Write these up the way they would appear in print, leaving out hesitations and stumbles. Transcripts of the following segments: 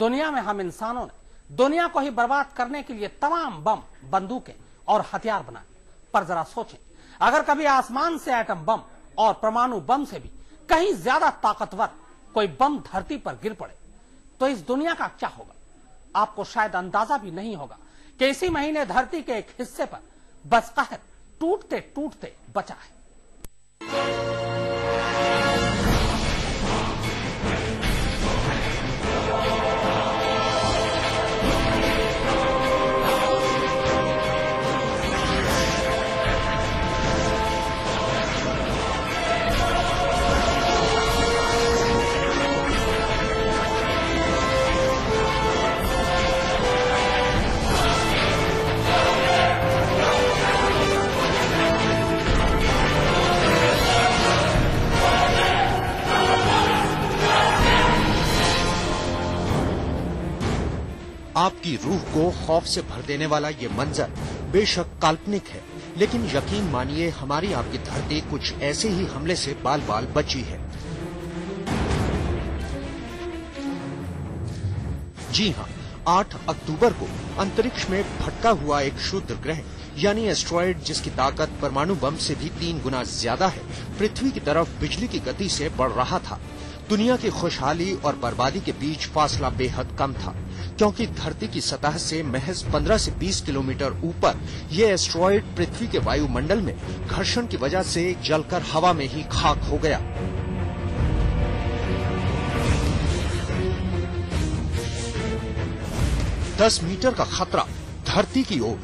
दुनिया में हम इंसानों ने दुनिया को ही बर्बाद करने के लिए तमाम बम, बंदूकें और हथियार बनाए। पर जरा सोचें, अगर कभी आसमान से एटम बम और परमाणु बम से भी कहीं ज्यादा ताकतवर कोई बम धरती पर गिर पड़े तो इस दुनिया का क्या होगा? आपको शायद अंदाजा भी नहीं होगा कि इसी महीने धरती के एक हिस्से पर बस कहर टूटते टूटते बचा है। आपकी रूह को खौफ से भर देने वाला ये मंजर बेशक काल्पनिक है, लेकिन यकीन मानिए हमारी आपकी धरती कुछ ऐसे ही हमले से बाल बाल बची है। जी हां, 8 अक्टूबर को अंतरिक्ष में भटका हुआ एक क्षुद्र ग्रह यानी एस्ट्रॉयड, जिसकी ताकत परमाणु बम से भी 3 गुना ज्यादा है, पृथ्वी की तरफ बिजली की गति से बढ़ रहा था। दुनिया की खुशहाली और बर्बादी के बीच फासला बेहद कम था, क्योंकि धरती की सतह से महज 15 से 20 किलोमीटर ऊपर ये एस्ट्रॉयड पृथ्वी के वायुमंडल में घर्षण की वजह से जलकर हवा में ही खाक हो गया। दस मीटर का खतरा धरती की ओर,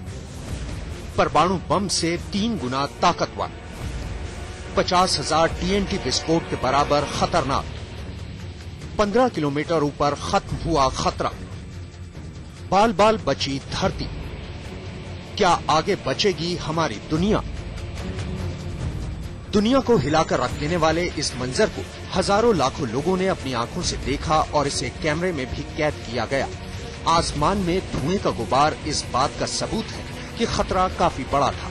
परमाणु बम से 3 गुना ताकतवर, 50,000 TNT विस्फोट के बराबर खतरनाक, 15 किलोमीटर ऊपर खत्म हुआ खतरा, बाल बाल बची धरती। क्या आगे बचेगी हमारी दुनिया? दुनिया को हिलाकर रख देने वाले इस मंजर को हजारों लाखों लोगों ने अपनी आंखों से देखा और इसे कैमरे में भी कैद किया गया। आसमान में धुएं का गुबार इस बात का सबूत है कि खतरा काफी बड़ा था।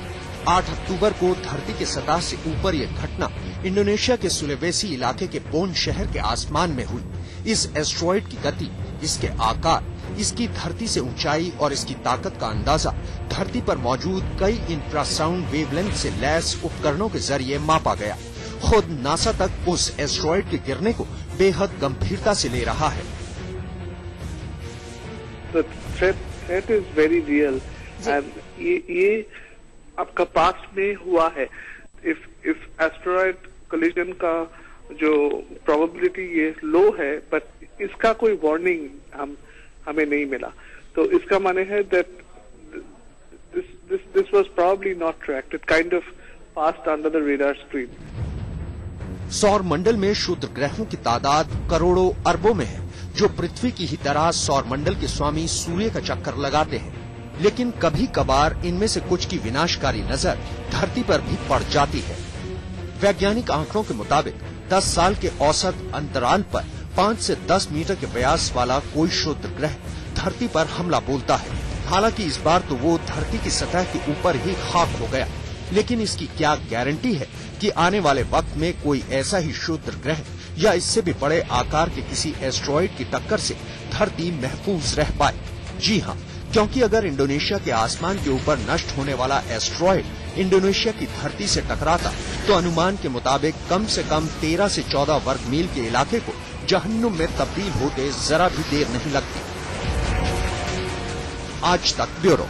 8 अक्टूबर को धरती के सतह से ऊपर यह घटना इंडोनेशिया के सुलेवेसी इलाके के बोन शहर के आसमान में हुई। इस एस्ट्रॉयड की गति, इसके आकार, इसकी धरती से ऊंचाई और इसकी ताकत का अंदाजा धरती पर मौजूद कई इंफ्रासाउंड वेवलेंथ से लैस उपकरणों के जरिए मापा गया। खुद नासा तक उस एस्ट्रॉयड के गिरने को बेहद गंभीरता से ले रहा है। The threat is very real and ये आपका पास्ट में हुआ है। if asteroid collision का जो probability ये लो है, but इसका कोई warning हमें नहीं मिला, तो इसका माने है that this was probably not tracked. It kind of passed under the radar screen. सौर मंडल में क्षुद्र ग्रहों की तादाद करोड़ों अरबों में है, जो पृथ्वी की ही तरह सौर मंडल के स्वामी सूर्य का चक्कर लगाते हैं। लेकिन कभी कभार इनमें से कुछ की विनाशकारी नजर धरती पर भी पड़ जाती है। वैज्ञानिक आंकड़ों के मुताबिक 10 साल के औसत अंतराल पर 5 से 10 मीटर के व्यास वाला कोई क्षुद्र ग्रह धरती पर हमला बोलता है। हालांकि इस बार तो वो धरती की सतह के ऊपर ही खाक हो गया, लेकिन इसकी क्या गारंटी है कि आने वाले वक्त में कोई ऐसा ही क्षुद्र ग्रह या इससे भी बड़े आकार के किसी एस्ट्रॉयड की टक्कर से धरती महफूज रह पाए? जी हाँ, क्योंकि अगर इंडोनेशिया के आसमान के ऊपर नष्ट होने वाला एस्ट्रॉयड इंडोनेशिया की धरती से टकराता तो अनुमान के मुताबिक कम से कम 13 से 14 वर्ग मील के इलाके को जहन्नुम में तब्दील होते जरा भी देर नहीं लगती। आज तक ब्यूरो।